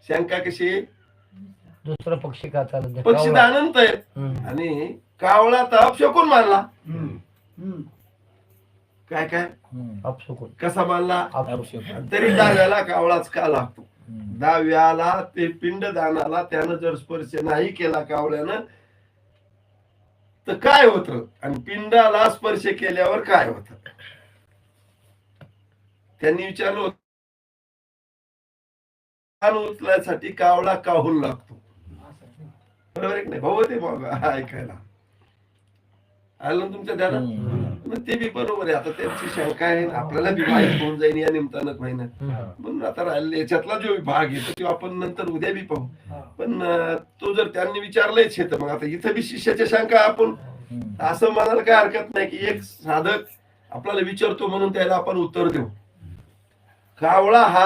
शंका कशी दुसरा पक्षी का चालत नाही? पक्षी कावळा. अनंत आहे हम्म. आणि कावळा तर अपशकून मानला. काय काय अपशकुन. कसा मानला? अपशकुन. तरी दहाव्याला कावळाच का लागतो? हम्म. दहाव्याला ते पिंडदानाला त्यानं जर स्पर्श नाही केला कावळ्यानं तर काय होतं आणि पिंडाला स्पर्श केल्यावर काय होतं? त्यांनी विचारलं उचलायसाठी कावळा काहून लागतो? बरोबर आहे की नाही भाऊ? ते बघा ऐकायला आलं ना तुमच्या ध्यानात? मग ते बी बरोबर आहे. आता त्यांची शंका आहे आपल्याला बी माहीत होऊन जाईल या निमित्तानं महिन्यात. म्हणून आता राहिले याच्यातला जो भाग येतो तो आपण नंतर उद्या बी पाहू. पण तो जर त्यांनी विचारलंच हे तर मग आता इथं बी शिष्याच्या शंका आपण असं म्हणायला काय हरकत नाही की एक साधक आपल्याला विचारतो म्हणून त्याला आपण उत्तर देऊ. कावळा हा